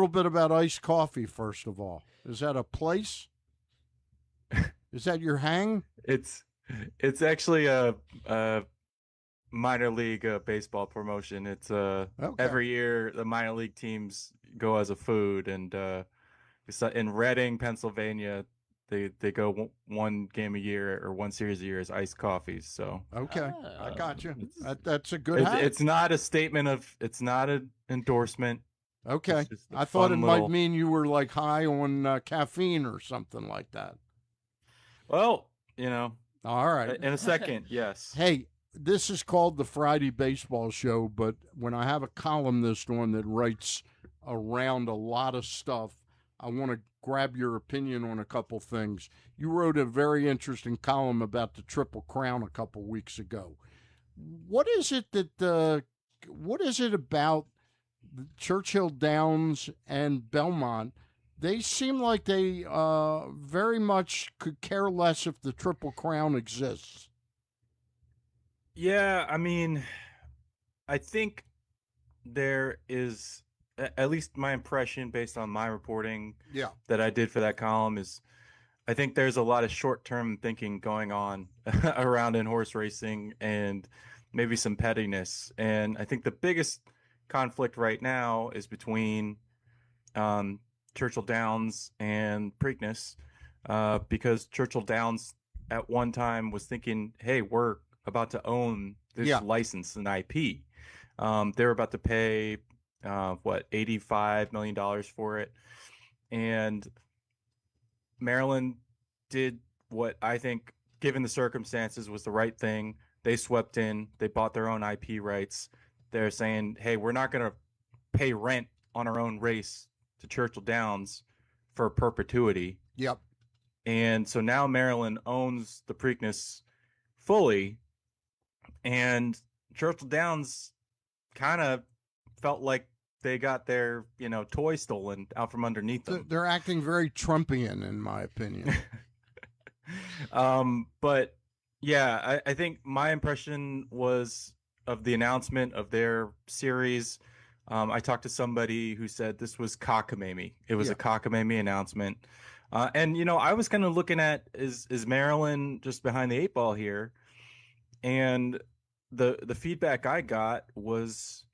little bit about iced coffee, first of all. Is that a place? Is that your hang? It's it's actually a minor league baseball promotion. It's Okay. every year the minor league teams go as a food, and it's in Reading, Pennsylvania. They go one game a year or one series a year as iced coffees. So Okay. I Oh, got you. it's That's a good it's hang. it's not a statement of it's not an endorsement. It's Okay. just a I thought it fun might little. mean you were like high on caffeine or something like that. Well, you know, All right. in a second, yes. Hey, this is called the Friday Baseball Show, but when I have a columnist on that writes around a lot of stuff, I want to grab your opinion on a couple things. You wrote a very interesting column about the Triple Crown a couple weeks ago. What is it that what is it about Churchill Downs and Belmont? They seem like they very much could care less if the Triple Crown exists. Yeah, I mean, I think there is at least my impression based on my reporting Yeah. that I did for that column is I think there's a lot of short-term thinking going on around in horse racing and maybe some pettiness. And I think the biggest conflict right now is between um, Churchill Downs and Preakness, because Churchill Downs at one time was thinking, "Hey, we're about to own this Yeah. license and IP." They were about to pay what $85 million for it, and Maryland did what I think, given the circumstances, was the right thing. They swept in. They bought their own IP rights. They're saying, "Hey, we're not going to pay rent on our own race to Churchill Downs for perpetuity." Yep. And so now Maryland owns the Preakness fully, and Churchill Downs kind of felt like they got their toy stolen out from underneath them. They're acting very Trumpian, in my opinion. But yeah, I think my impression was of the announcement of their series. I talked to somebody who said this was cockamamie. It was Yeah. a cockamamie announcement. And I was kind of looking at is Maryland just behind the eight ball here, and the feedback I got was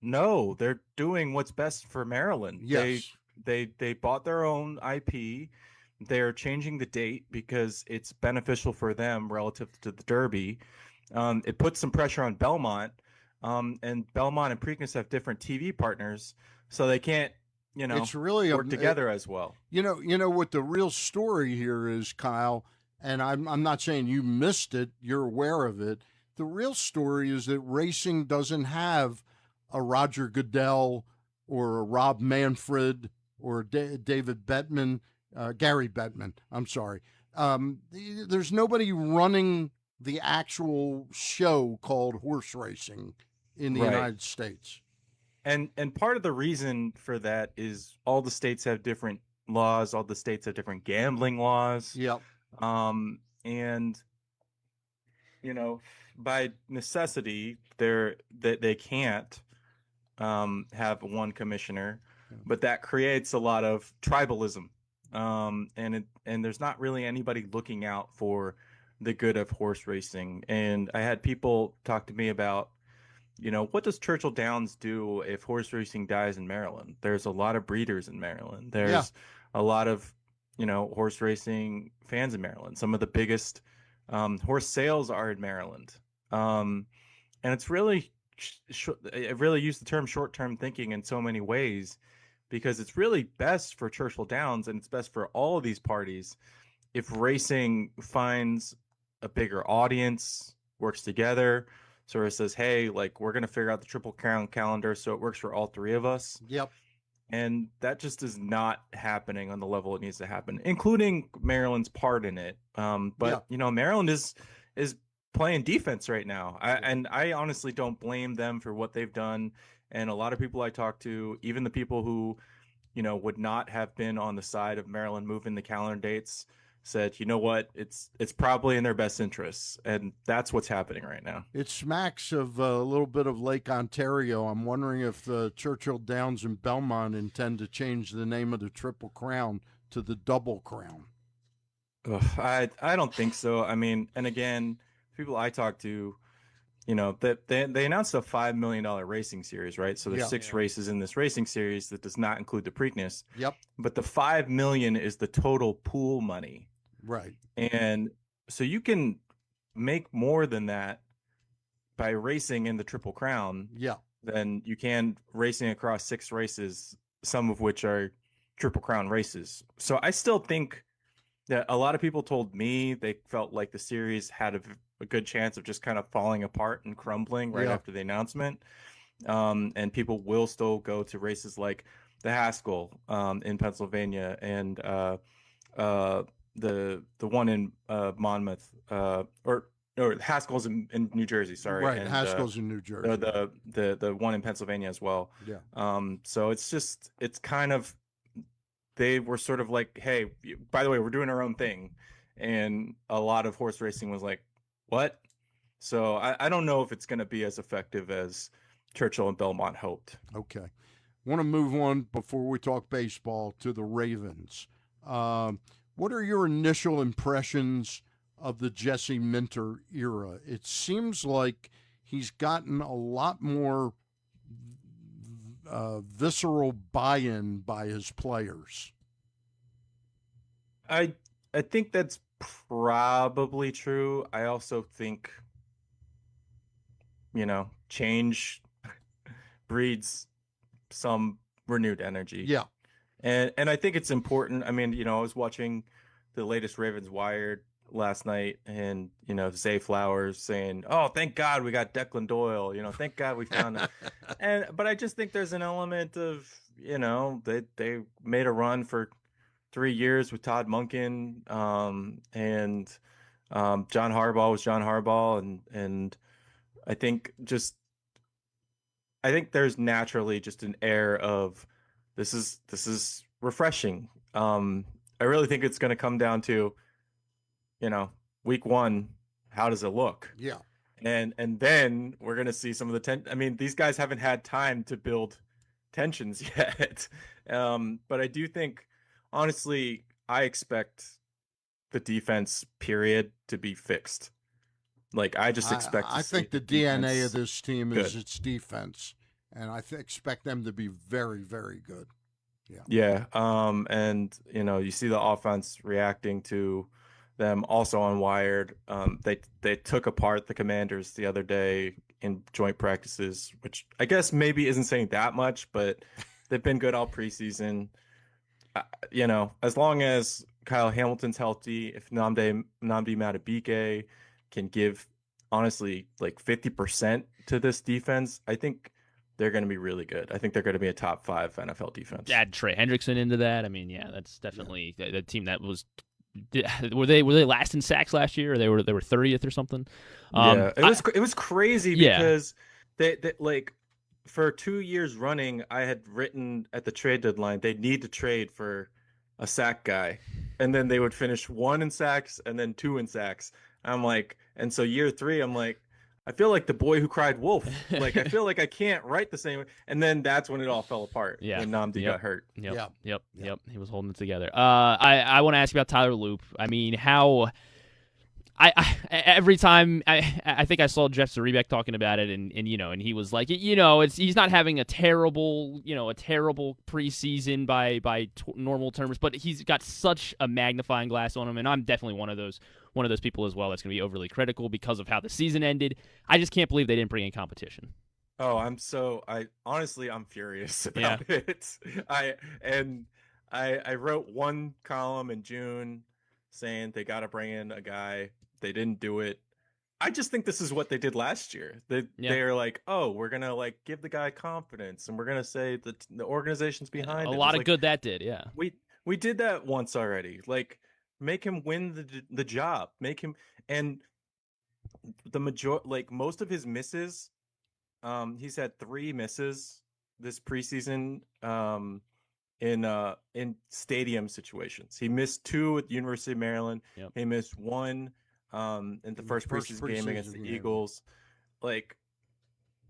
no, they're doing what's best for Maryland. Yes. They bought their own IP. They're changing the date because it's beneficial for them relative to the Derby. It puts some pressure on Belmont, and Belmont and Preakness have different TV partners, so they can't, It's really work together as well. you know what the real story here is, Kyle, and I'm not saying you missed it, you're aware of it. The real story is that racing doesn't have a Roger Goodell or a Rob Manfred or David Bettman, Gary Bettman. I'm sorry. There's nobody running the actual show called horse racing in the Right. United States. And part of the reason for that is all the states have different laws, all the states have different gambling laws. Yep. And by necessity, they can't have one commissioner, but that creates a lot of tribalism. And there's not really anybody looking out for the good of horse racing. And I had people talk to me about, what does Churchill Downs do if horse racing dies in Maryland? There's a lot of breeders in Maryland. Yeah. There's a lot of, horse racing fans in Maryland. Some of the biggest horse sales are in Maryland. And it's really, I really use the term short-term thinking in so many ways, because it's really best for Churchill Downs and it's best for all of these parties if racing finds a bigger audience, works together, sort of says, "Hey, like we're going to figure out the Triple Crown calendar so it works for all three of us." Yep. And that just is not happening on the level it needs to happen, including Maryland's part in it. But Maryland is playing defense right now, and I honestly don't blame them for what they've done. And a lot of people I talk to, even the people who would not have been on the side of Maryland moving the calendar dates, said, you know what, it's probably in their best interests, and that's what's happening right now. It smacks of a little bit of Lake Ontario. I'm wondering if the Churchill Downs and Belmont intend to change the name of the Triple Crown to the Double Crown. Ugh, I don't think so. I mean, and again, people I talk to, that they announced a $5 million racing series, right? So there's Yeah. six races in this racing series that does not include the Preakness. Yep. But the 5 million is the total pool money. Right. And so you can make more than that by racing in the Triple Crown Yeah. than you can racing across six races, some of which are Triple Crown races. So I still think that a lot of people told me they felt like the series had a good chance of just kind of falling apart and crumbling right Yeah. after the announcement. And people will still go to races like the Haskell in Pennsylvania and uh, the one in Monmouth or Haskell's in New Jersey, sorry, Right. and Haskell's in New Jersey. the one in Pennsylvania as well. Yeah. So it's kind of, they were sort of like, hey, by the way, we're doing our own thing, and a lot of horse racing was like, what? So I don't know if it's going to be as effective as Churchill and Belmont hoped. Okay. Want to move on before we talk baseball to the Ravens. What are your initial impressions of the Jesse Minter era? It seems like he's gotten a lot more visceral buy-in by his players. I I think that's probably true. I also think, change breeds some renewed energy. Yeah. And I think it's important. I mean, I was watching the latest Ravens Wired last night, and Zay Flowers saying, "Oh, thank God we got Declan Doyle. Thank God we found him." But I just think there's an element of, they made a run for 3 years with Todd Monken, and John Harbaugh was John Harbaugh, and I think just I think there's naturally just an air of this is refreshing. I really think it's going to come down to, you know, week one, how does it look? Yeah. And then we're going to see some of the I mean, these guys haven't had time to build tensions yet. But I do think, honestly, I expect the defense period to be fixed. Like, I just expect to I see think the defense DNA of this team is good. its defense, and I expect them to be very, very good. Yeah. Yeah. And you see the offense reacting to them also on Wired. They took apart the Commanders the other day in joint practices, which I guess maybe isn't saying that much, but they've been good all preseason. As long as Kyle Hamilton's healthy, if Nnamdi Madubuike can give, honestly, like 50% to this defense, I think they're going to be really good. I think they're going to be a top 5 NFL defense. Add Trey Hendrickson into that. I mean, yeah, that's definitely the team that was. Were they last in sacks last year, or they were 30th or something? Yeah, it was crazy Yeah. because they like, for 2 years running, I had written at the trade deadline they need to trade for a sack guy, and then they would finish 1 in sacks and then 2 in sacks. I'm like, and so year 3, I'm like, I feel like the boy who cried wolf. Like, I feel like I can't write the same. And then that's when it all fell apart. Yeah. When Nnamdi got hurt. Yep. He was holding it together. I want to ask you about Tyler Loop. I mean, how I every time I think I saw Jeff Zrebiec talking about it, and he was like, he's not having a terrible preseason by normal terms, but he's got such a magnifying glass on him, and I'm definitely one of those people as well that's going to be overly critical because of how the season ended. I just can't believe they didn't bring in competition. Oh, I'm furious about it. I wrote one column in June saying they got to bring in a guy. They didn't do it. I just think this is what they did last year. They're like, oh, we're gonna like give the guy confidence, and we're gonna say that the organization's behind him. A lot of good that did. Yeah, we did that once already. Like, make him win the job. Make him, and most of his misses. He's had 3 misses this preseason. in stadium situations. He missed 2 at the University of Maryland. Yep. He missed 1 in the first preseason game against the Eagles. Like,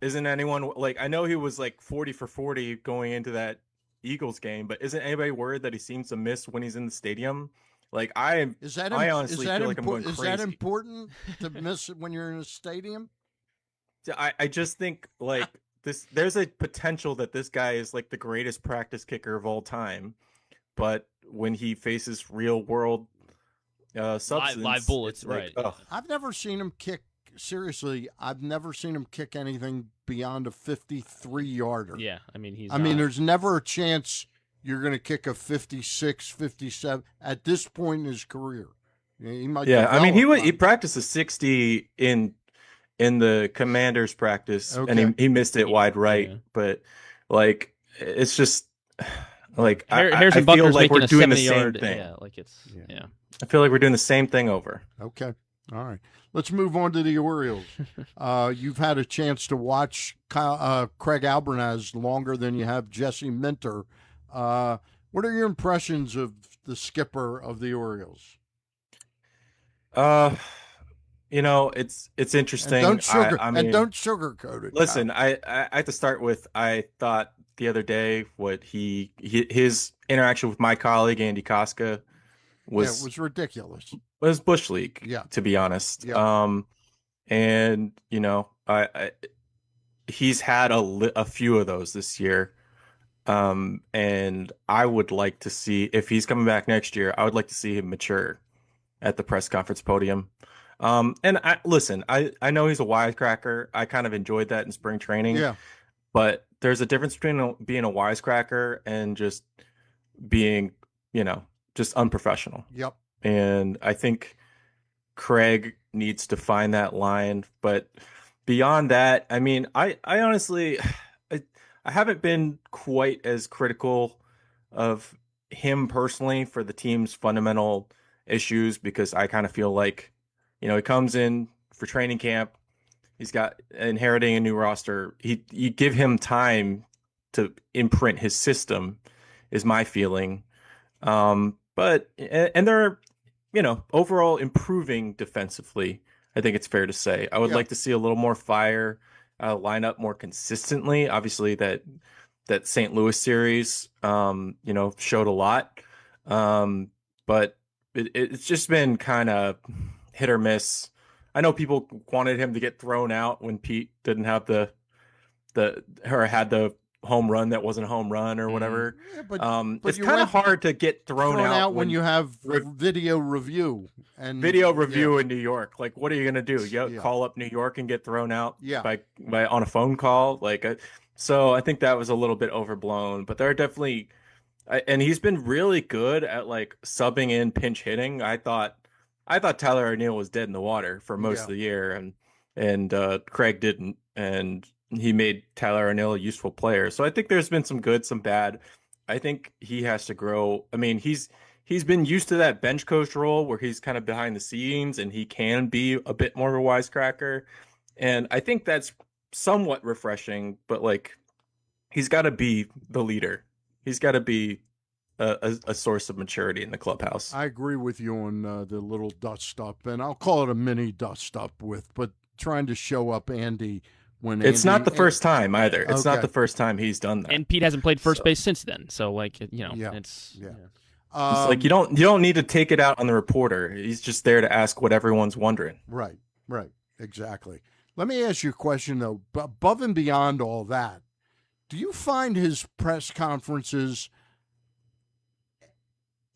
isn't anyone like, I know he was like 40 for 40 going into that Eagles game, but isn't anybody worried that he seems to miss when he's in the stadium? Like, I honestly feel like I'm going crazy. Is that important to miss it when you're in a stadium? I just think like there's a potential that this guy is like the greatest practice kicker of all time, but when he faces real world substance, live bullets, like, right? I've never seen him kick. Seriously, I've never seen him kick anything beyond a 53-yarder. Yeah, I mean, there's never a chance you're going to kick a 56, 57 at this point in his career. He might. Yeah, I mean, he practiced a 60 in the Commanders practice, and he missed it wide right. Yeah. But like, it's just like I feel like we're doing the same thing. Yeah, like yeah. I feel like we're doing the same thing over. Okay. All right. Let's move on to the Orioles. You've had a chance to watch Craig Albernaz longer than you have Jesse Minter. What are your impressions of the skipper of the Orioles? You know, it's interesting. And don't sugarcoat it. Listen, Kyle. I have to start with, I thought the other day what his interaction with my colleague Andy Koska was ridiculous. Was bush league, to be honest. Yeah. And you know, he's had a few of those this year. And I would like to see, if he's coming back next year, I would like to see him mature at the press conference podium. And I know he's a wisecracker. I kind of enjoyed that in spring training. Yeah. But there's a difference between being a wisecracker and just being, just unprofessional. Yep. And I think Craig needs to find that line. But beyond that, I mean, I honestly, I haven't been quite as critical of him personally for the team's fundamental issues, because I kind of feel like, he comes in for training camp. He's inheriting a new roster. You give him time to imprint his system, is my feeling. But they're, overall improving defensively. I think it's fair to say. I would like to see a little more fire, line up more consistently. Obviously, that St. Louis series, showed a lot. But it's just been kind of hit or miss. I know people wanted him to get thrown out when Pete didn't have had the home run that wasn't a home run or whatever. Yeah, but it's kind of hard to get thrown out when you have video review in New York. Like, what are you gonna do? Call up New York and get thrown out by on a phone call? So I think that was a little bit overblown. But there are definitely, and he's been really good at subbing in pinch hitting. I thought Tyler O'Neill was dead in the water for most of the year, and Craig didn't, and he made Tyler O'Neill a useful player. So I think there's been some good, some bad. I think he has to grow. I mean, he's been used to that bench coach role where he's kind of behind the scenes and he can be a bit more of a wisecracker. And I think that's somewhat refreshing, but he's got to be the leader. He's got to be a source of maturity in the clubhouse. I agree with you on the little dust up, and I'll call it a mini dust up but trying to show up Andy when it's not the first time either. It's not the first time he's done that. And Pete hasn't played first base since then. So it's it's you don't need to take it out on the reporter. He's just there to ask what everyone's wondering. Right, exactly. Let me ask you a question though. Above and beyond all that, do you find his press conferences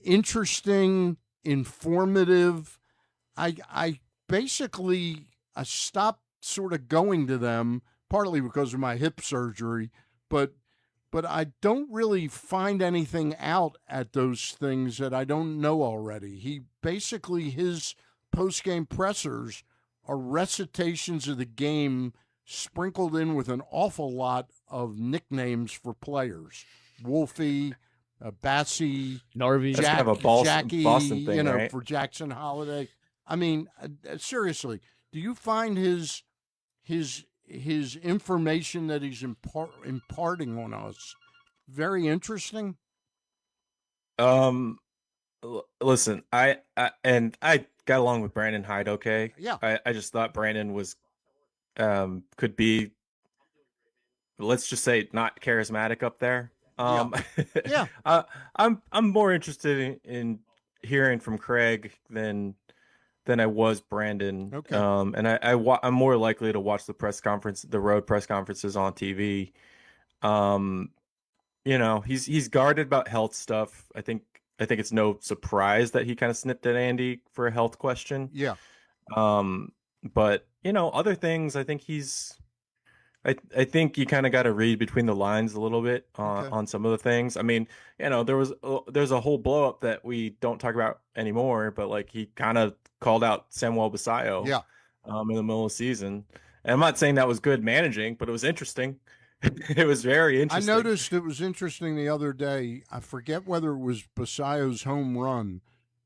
interesting, informative? I basically stopped sort of going to them, partly because of my hip surgery, but I don't really find anything out at those things that I don't know already. His post-game pressers are recitations of the game sprinkled in with an awful lot of nicknames for players. Wolfie, Bassie, Narvi, kind of a Boston thing, right? For Jackson Holiday. I mean, seriously, do you find his information that he's imparting on us very interesting? Um, listen, I got along with Brandon Hyde. Okay, Yeah, I just thought Brandon was could be, let's just say, not charismatic up there. yeah, Um, yeah. I'm more interested in hearing from Craig than I was Brandon. Okay. And I'm more likely to watch the road press conferences on TV. Um, he's guarded about health stuff. I think it's no surprise that he kind of snipped at Andy for a health question. Yeah. Um, but other things, I think you kind of got to read between the lines a little bit Okay. on some of the things. I mean, there's a whole blow up that we don't talk about anymore, but like he kind of called out Samuel Basayo Yeah. in the middle of the season. And I'm not saying that was good managing, but it was interesting. It was very I interesting. noticed it was interesting the other day. I forget whether it was Basayo's home run,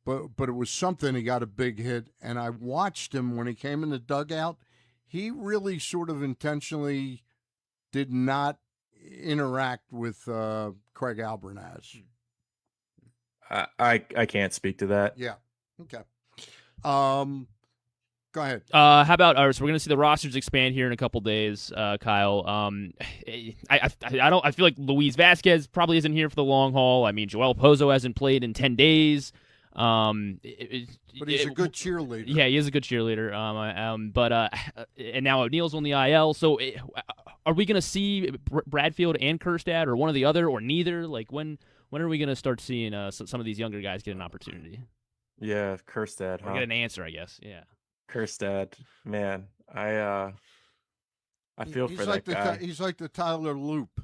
but it was something. He got a big hit, and I watched him when he came in the dugout. He really sort of intentionally did not interact with Craig Albernaz. I can't speak to that. Yeah. Okay. Um, Go ahead. How about all right, so we're gonna see the rosters expand here in a couple days, Kyle. I feel like Luis Vasquez probably isn't here for the long haul. I mean, Joel Pozo hasn't played in 10 days. But he's a good cheerleader. Yeah, he is a good cheerleader. And now O'Neal's on the IL. So, are we gonna see Bradfield and Kerstad, or one or the other, or neither? Like when are we gonna start seeing some of these younger guys get an opportunity? Yeah, Kerstad, Or get an answer, I guess. Yeah. Kerstad, man, I feel He's for like that guy. He's like the Tyler Loop.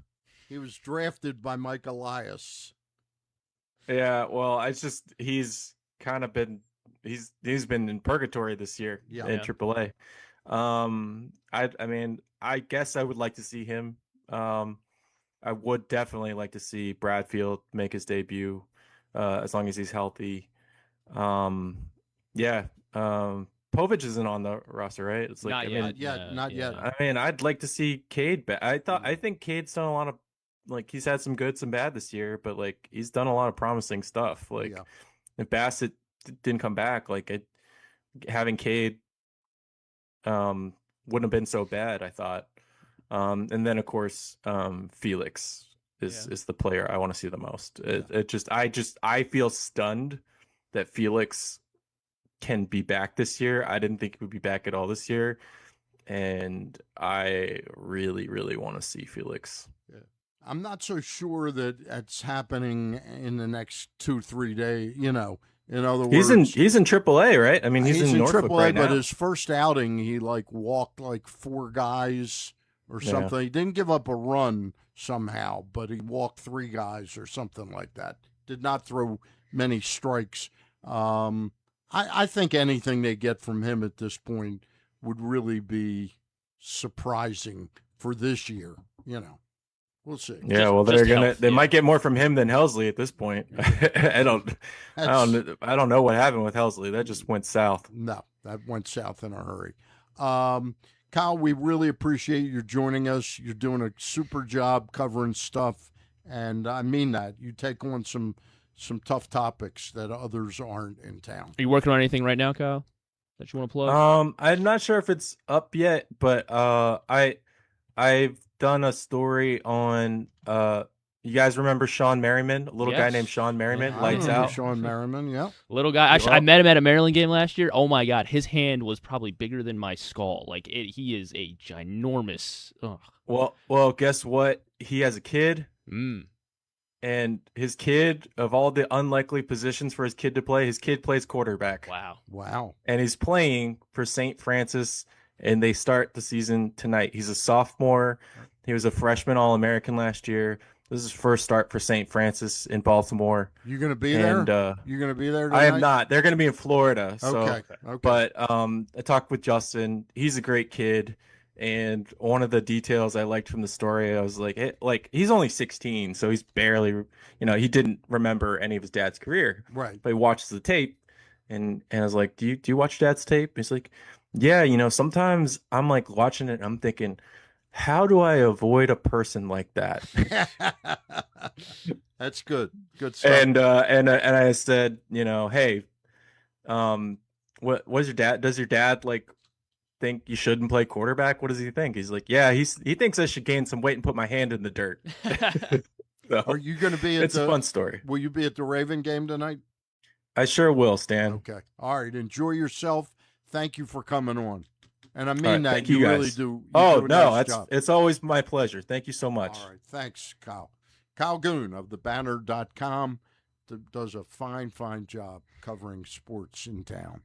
He was drafted by Mike Elias. Yeah, well, it's just he's kind of been he's been in purgatory this year Yeah. in AAA. I mean, I guess I would like to see him. I would definitely like to see Bradfield make his debut, as long as he's healthy. Yeah. Povich isn't on the roster, right? It's like, Not I yet. mean, Not yet. I mean, I'd like to see Cade back. I think Cade's done a lot of, like, he's had some good, some bad this year, but like he's done a lot of promising stuff. Like Yeah. if Bassett didn't come back, having Cade wouldn't have been so bad, I thought. And then of course, Felix is the player I want to see the most. I feel stunned that Felix can be back this year. I didn't think he would be back at all this year, and I really, really want to see Felix. I'm not so sure that it's happening in the next 2-3 days. In other words, He's in AAA, right? I mean, he's in Norfolk AAA, right but now. his first outing, he walked 4 guys or something. He didn't give up a run somehow, but he walked 3 guys or something like that. Did not throw many strikes. I think anything they get from him at this point would really be surprising for this year. We'll see. Yeah, well, they might get more from him than Helsley at this point. I don't know what happened with Helsley. That just went south. No, that went south in a hurry. Kyle, we really appreciate you joining us. You're doing a super job covering stuff, and I mean that. You take on some tough topics that others aren't in town. Are you working on anything right now, Kyle, that you want to plug? I'm not sure if it's up yet, but I've done a story on you guys remember Sean Merriman, a little guy named Sean Merriman, Yeah, Lights Out. Sean Merriman, yeah. Little guy. Actually, I met him at a Maryland game last year. Oh my God, his hand was probably bigger than my skull. He is a ginormous. Ugh. Well, guess what? He has a kid. And his kid, of all the unlikely positions for his kid to play, his kid plays quarterback. Wow. And he's playing for St. Francis, and they start the season tonight. He's a sophomore. He was a freshman All-American last year. This is his first start for St. Francis in Baltimore. You going to be there? You're going to be there tonight? I am not. They're going to be in Florida. Okay. But I talked with Justin. He's a great kid. And one of the details I liked from the story, I was like, he's only 16, so he's barely, he didn't remember any of his dad's career. Right. But he watches the tape, and I was like, do you watch dad's tape? He's like, yeah, sometimes I'm like watching it and I'm thinking, how do I avoid a person like that? That's good. Good stuff. And I said, hey, what was your dad? Does your dad like think you shouldn't play quarterback? What does he think? He's like, yeah, he thinks I should gain some weight and put my hand in the dirt. So, Are you going to be at it's a fun story. Will you be at the Raven game tonight? I sure will, Stan. Okay. All right. Enjoy yourself. Thank you for coming on. And I mean right, that. thank you really guys. do. No, nice job. it's always my pleasure. Thank you so much. All right. Thanks, Kyle. Kyle Goon of thebanner.com does a fine job covering sports in town.